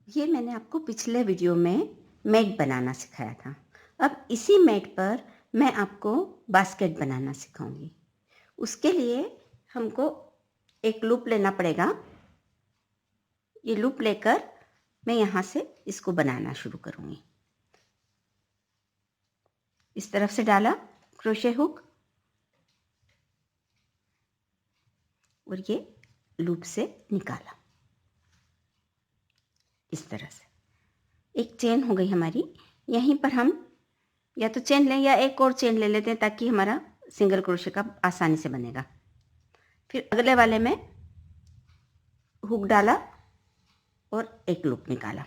ये मैंने आपको पिछले वीडियो में मैट बनाना सिखाया था। अब इसी मैट पर मैं आपको बास्केट बनाना सिखाऊंगी। उसके लिए हमको एक लूप लेना पड़ेगा। ये लूप लेकर मैं यहाँ से इसको बनाना शुरू करूँगी। इस तरफ से डाला क्रोशे हुक और ये लूप से निकाला। इस तरह से एक चेन हो गई हमारी। यहीं पर हम या तो चेन लें या एक और चेन ले लेते हैं ताकि हमारा सिंगल क्रोशे का आसानी से बनेगा। फिर अगले वाले में हुक डाला और एक लूप निकाला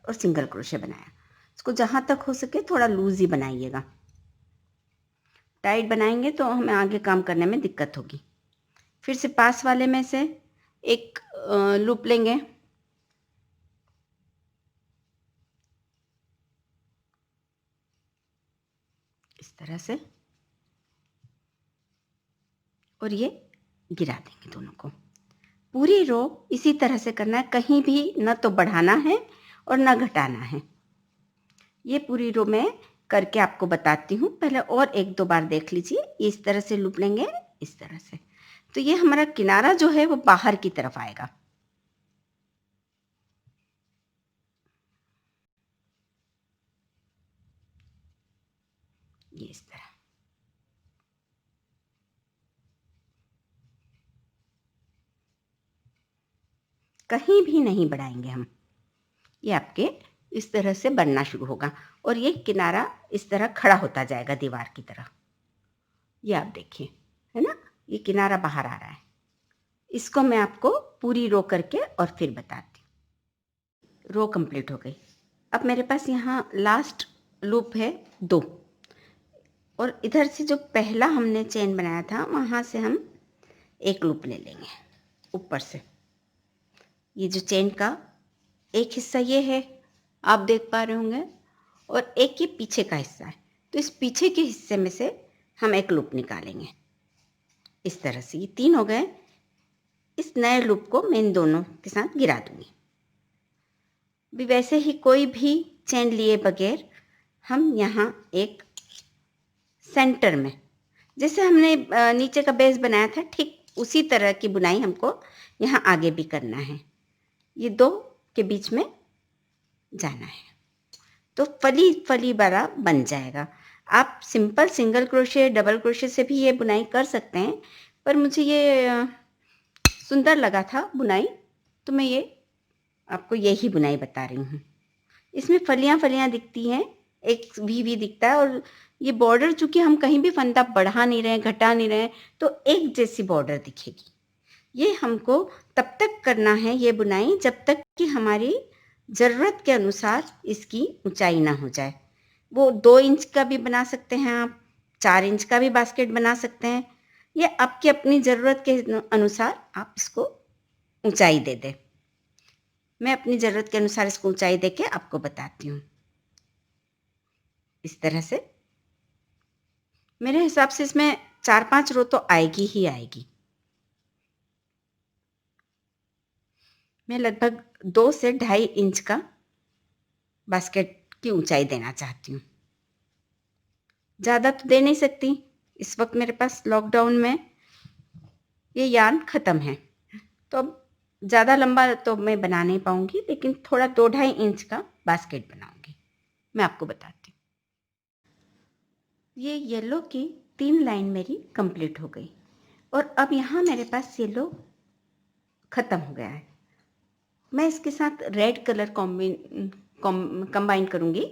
और सिंगल क्रोशे बनाया। इसको जहाँ तक हो सके थोड़ा लूज ही बनाइएगा। टाइट बनाएंगे तो हमें आगे काम करने में दिक्कत होगी। फिर से पास वाले में से एक लूप लेंगे। इस तरह से और ये गिरा देंगे दोनों को। पूरी रो इसी तरह से करना है, कहीं भी न तो बढ़ाना है और न घटाना है। ये पूरी रो में करके आपको बताती हूँ। पहले और एक दो बार देख लीजिए। इस तरह से लूप लेंगे, इस तरह से, तो ये हमारा किनारा जो है वो बाहर की तरफ आएगा। ये इस तरह। कहीं भी नहीं बढ़ाएंगे हम। ये आपके इस तरह से बनना शुरू होगा और ये किनारा इस तरह खड़ा होता जाएगा दीवार की तरह। ये आप देखिए, है ना, ये किनारा बाहर आ रहा है। इसको मैं आपको पूरी रो करके और फिर बताती हूँ। रो कंप्लीट हो गई। अब मेरे पास यहाँ लास्ट लूप है 2 और इधर से जो पहला हमने चेन बनाया था वहाँ से हम एक लूप ले लेंगे ऊपर से। ये जो चेन का एक हिस्सा ये है, आप देख पा रहे होंगे, और एक ये पीछे का हिस्सा है। तो इस पीछे के हिस्से में से हम एक लूप निकालेंगे। इस तरह से ये 3 हो गए। इस नए लूप को मैं इन दोनों के साथ गिरा दूंगी। भी वैसे ही कोई भी चेन लिए बगैर हम यहाँ एक सेंटर में, जैसे हमने नीचे का बेस बनाया था, ठीक उसी तरह की बुनाई हमको यहाँ आगे भी करना है। ये 2 के बीच में जाना है तो फली फली वाला बन जाएगा। आप simple single crochet, double crochet से भी ये बुनाई कर सकते हैं, पर मुझे ये सुंदर लगा था बुनाई, तो मैं ये आपको यही बुनाई बता रही हूँ। इसमें फलियाँ फलियाँ दिखती हैं, एक भी दिखता है, और ये बॉर्डर चूँकि हम कहीं भी फंदा बढ़ा नहीं रहे, घटा नहीं रहे, तो एक जैसी बॉर्डर दिखेगी। ये हमको तब तक करना है ये बुनाई जब तक कि हमारी ज़रूरत के अनुसार इसकी ऊंचाई ना हो जाए। वो 2 इंच का भी बना सकते हैं आप, 4 इंच का भी बास्केट बना सकते हैं। ये आपकी अपनी ज़रूरत के अनुसार आप इसको ऊंचाई दे दें। मैं अपनी ज़रूरत के अनुसार इसको ऊंचाई दे के आपको बताती हूँ। इस तरह से मेरे हिसाब से इसमें 4-5 रो तो आएगी ही आएगी। मैं लगभग 2 से 2.5 इंच का बास्केट की ऊंचाई देना चाहती हूँ। ज़्यादा तो दे नहीं सकती, इस वक्त मेरे पास लॉकडाउन में ये यार्न ख़त्म है, तो अब ज़्यादा लंबा तो मैं बना नहीं पाऊँगी, लेकिन थोड़ा 2-2.5 इंच का बास्केट बनाऊँगी। मैं आपको बताती हूँ। ये येलो की 3 लाइन मेरी कंप्लीट हो गई और अब यहाँ मेरे पास येलो ख़त्म हो गया है। मैं इसके साथ रेड कलर कंबाइन करूँगी।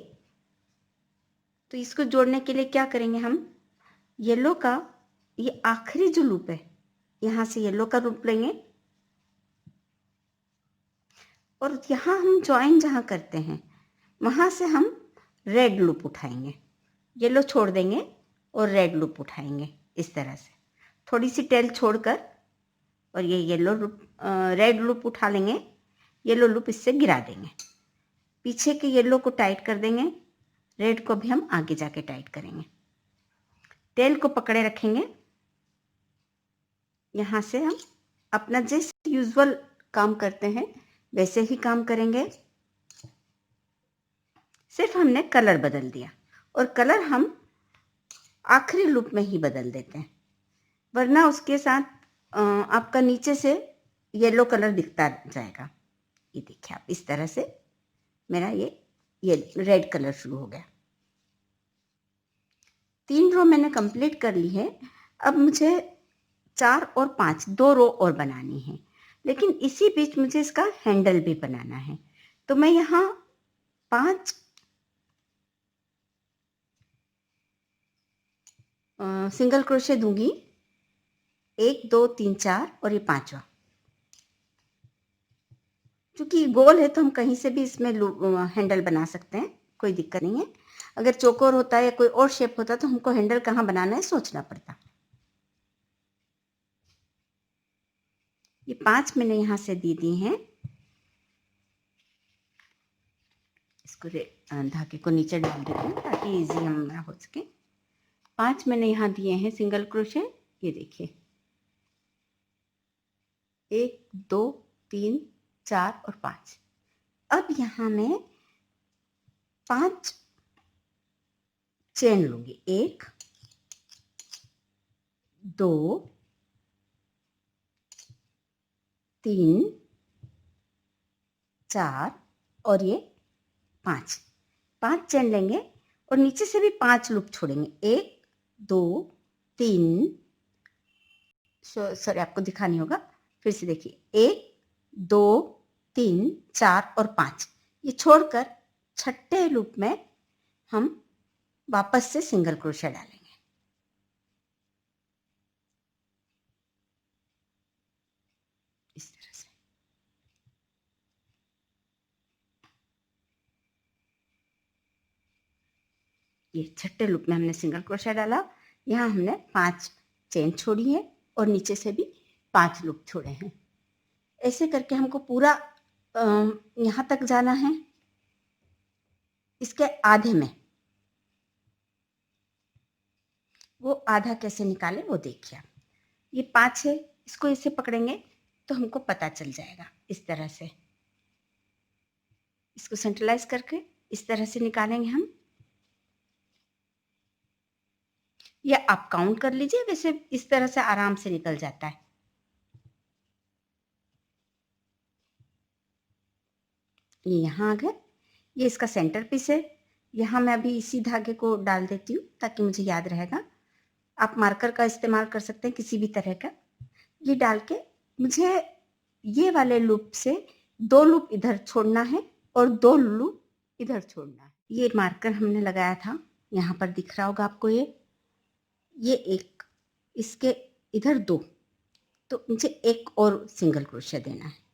तो इसको जोड़ने के लिए क्या करेंगे हम, येलो का ये आखिरी जो लूप है, यहाँ से येलो का लूप लेंगे और यहाँ हम ज्वाइन जहाँ करते हैं वहाँ से हम रेड लूप उठाएंगे। येलो छोड़ देंगे और रेड लूप उठाएंगे। इस तरह से थोड़ी सी टेल छोड़कर, और ये येलो लूप रेड लूप उठा लेंगे, येलो लूप इससे गिरा देंगे। पीछे के येलो को टाइट कर देंगे, रेड को भी हम आगे जाके टाइट करेंगे। टेल को पकड़े रखेंगे। यहाँ से हम अपना जैसे यूजुअल काम करते हैं वैसे ही काम करेंगे। सिर्फ हमने कलर बदल दिया, और कलर हम आखिरी लूप में ही बदल देते हैं, वरना उसके साथ आपका नीचे से येलो कलर दिखता जाएगा। ये देखिए आप, इस तरह से मेरा ये रेड कलर शुरू हो गया। 3 रो मैंने कंप्लीट कर ली है। अब मुझे 4 और 5 2 रो और बनानी है, लेकिन इसी बीच मुझे इसका हैंडल भी बनाना है। तो मैं यहाँ 5 सिंगल क्रोशे दूंगी, 1 2 3 4 और ये 5वां। क्योंकि गोल है तो हम कहीं से भी इसमें हैंडल बना सकते हैं, कोई दिक्कत नहीं है। अगर चौकोर होता है या कोई और शेप होता तो हमको हैंडल कहाँ बनाना है सोचना पड़ता। ये 5 मैंने यहाँ से दे दी हैं। इसको धागे को नीचे डाल देते हैं ताकि इजी हमारा हो सके। 5 मैंने यहाँ दिए हैं सिंगल क्रोशे। ये देखिए 1 2 3 4 और 5। अब यहाँ मैं 5 चेन लूंगी, 1 2 3 4 और ये 5 चेन लेंगे और नीचे से भी 5 लूप छोड़ेंगे। 1 2 3, सॉरी आपको दिखानी होगा, फिर से देखिए 1 2 3 4 और 5। ये छोड़कर छठे लूप में हम वापस से सिंगल क्रोशिया डालेंगे। इस तरह से ये छठे लूप में हमने सिंगल क्रोशिया डाला। यहाँ हमने 5 चेन छोड़ी है और नीचे से भी 5 लूप छोड़े हैं। ऐसे करके हमको पूरा यहाँ तक जाना है। इसके आधे में वो आधा कैसे निकाले वो देखिए। ये 5 है, इसको इसे पकड़ेंगे तो हमको पता चल जाएगा। इस तरह से इसको सेंट्रलाइज करके इस तरह से निकालेंगे हम। या आप काउंट कर लीजिए, वैसे इस तरह से आराम से निकल जाता है। ये यहाँ आ गए, ये इसका सेंटर पीस है। यहाँ मैं अभी इसी धागे को डाल देती हूँ ताकि मुझे याद रहेगा। आप मार्कर का इस्तेमाल कर सकते हैं, किसी भी तरह का। ये डाल के मुझे ये वाले लूप से 2 लूप इधर छोड़ना है और 2 लूप इधर छोड़ना है। ये मार्कर हमने लगाया था, यहाँ पर दिख रहा होगा आपको। ये एक, इसके इधर 2, तो मुझे एक और सिंगल क्रोशिया देना है।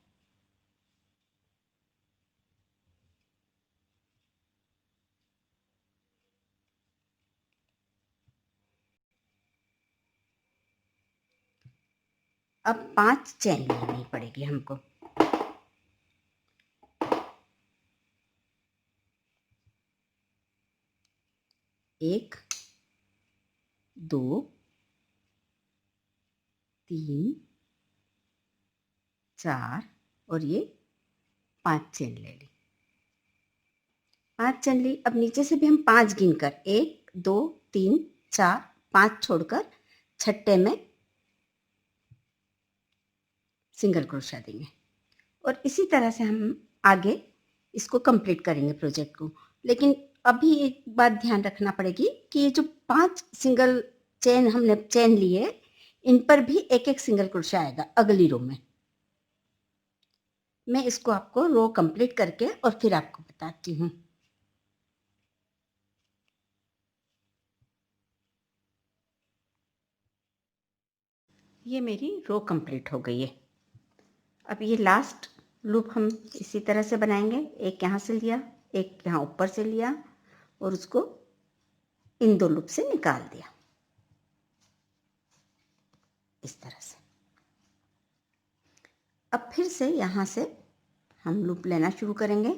अब 5 चेन लगानी पड़ेगी हमको। 1 2 3 4 और ये 5 चेन ले ली। 5 चेन ली। अब नीचे से भी हम 5 गिनकर 1 2 3 4 5 छोड़कर छठे में सिंगल क्रोशिया देंगे और इसी तरह से हम आगे इसको कंप्लीट करेंगे प्रोजेक्ट को। लेकिन अभी एक बात ध्यान रखना पड़ेगी कि ये जो 5 सिंगल चेन हमने चेन लिए, इन पर भी एक एक सिंगल क्रोशिया आएगा अगली रो में। मैं इसको आपको रो कंप्लीट करके और फिर आपको बताती हूँ। ये मेरी रो कंप्लीट हो गई है। अब ये लास्ट लूप हम इसी तरह से बनाएंगे। एक यहाँ से लिया, एक यहाँ ऊपर से लिया और उसको इन 2 लूप से निकाल दिया इस तरह से। अब फिर से यहाँ से हम लूप लेना शुरू करेंगे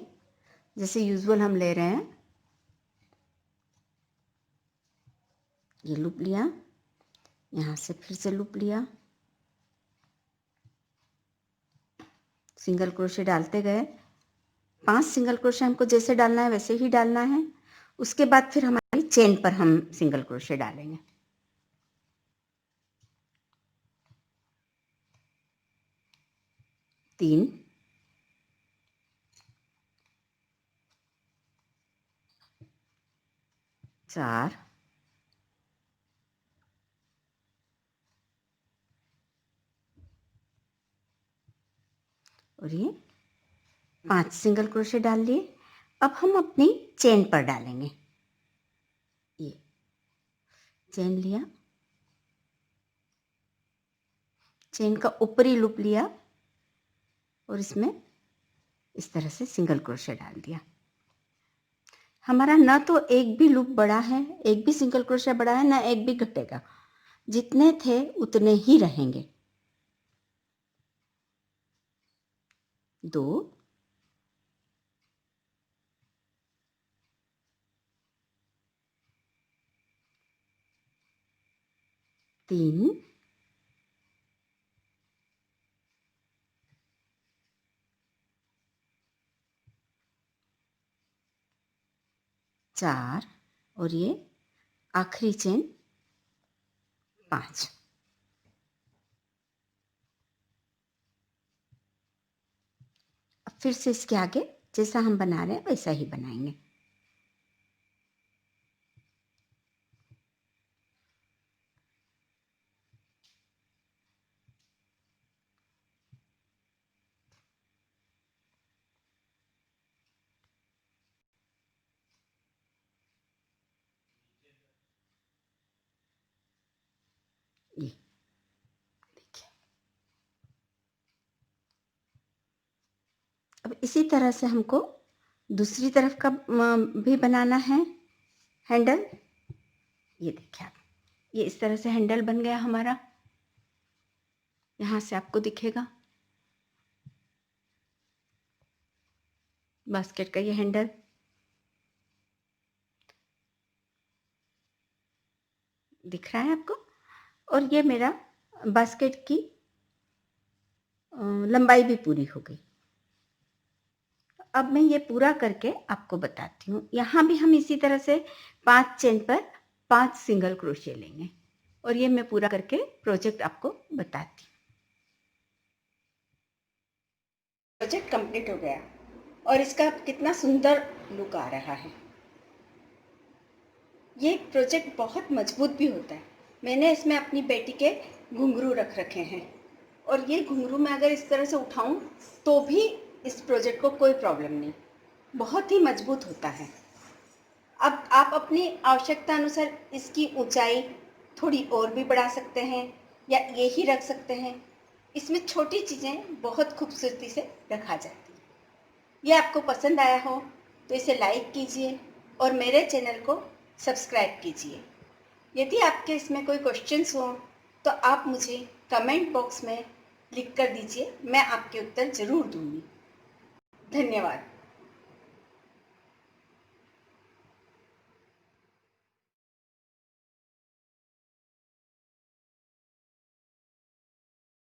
जैसे यूजुअल हम ले रहे हैं। ये लूप लिया, यहाँ से फिर से लूप लिया, सिंगल क्रोशे डालते गए, 5 सिंगल क्रोशे हमको जैसे डालना है वैसे ही डालना है। उसके बाद फिर हमारी चेन पर हम सिंगल क्रोशे डालेंगे। तीन, चार, और ये 5 सिंगल क्रोशे डाल लिए। अब हम अपनी चेन पर डालेंगे। ये चेन लिया, चेन का ऊपरी लूप लिया और इसमें इस तरह से सिंगल क्रोशे डाल दिया। हमारा ना तो एक भी लूप बड़ा है, एक भी सिंगल क्रोशे बड़ा है, ना एक भी घटेगा। जितने थे उतने ही रहेंगे। 2, 3, 4 और ये आखिरी चेन 5। अब फिर से इसके आगे जैसा हम बना रहे हैं वैसा ही बनाएंगे। ये देखिए। अब इसी तरह से हमको दूसरी तरफ का भी बनाना है हैंडल। ये देखिए आप, ये इस तरह से हैंडल बन गया हमारा। यहाँ से आपको दिखेगा बास्केट का ये हैंडल। दिख रहा है आपको? और ये मेरा बास्केट की लंबाई भी पूरी हो गई। अब मैं ये पूरा करके आपको बताती हूँ। यहाँ भी हम इसी तरह से 5 चेन पर 5 सिंगल क्रोशे लेंगे और ये मैं पूरा करके प्रोजेक्ट आपको बताती हूँ। प्रोजेक्ट कंप्लीट हो गया और इसका कितना सुंदर लुक आ रहा है। ये प्रोजेक्ट बहुत मजबूत भी होता है। मैंने इसमें अपनी बेटी के घुंघरू रख रखे हैं और ये घुंघरू मैं अगर इस तरह से उठाऊं तो भी इस प्रोजेक्ट को कोई प्रॉब्लम नहीं, बहुत ही मजबूत होता है। अब आप अपनी आवश्यकता अनुसार इसकी ऊंचाई थोड़ी और भी बढ़ा सकते हैं या ये ही रख सकते हैं। इसमें छोटी चीज़ें बहुत खूबसूरती से रखा जाती है। ये आपको पसंद आया हो तो इसे लाइक कीजिए और मेरे चैनल को सब्सक्राइब कीजिए। यदि आपके इसमें कोई क्वेश्चंस हो तो आप मुझे कमेंट बॉक्स में लिख कर दीजिए, मैं आपके उत्तर ज़रूर दूंगी। धन्यवाद।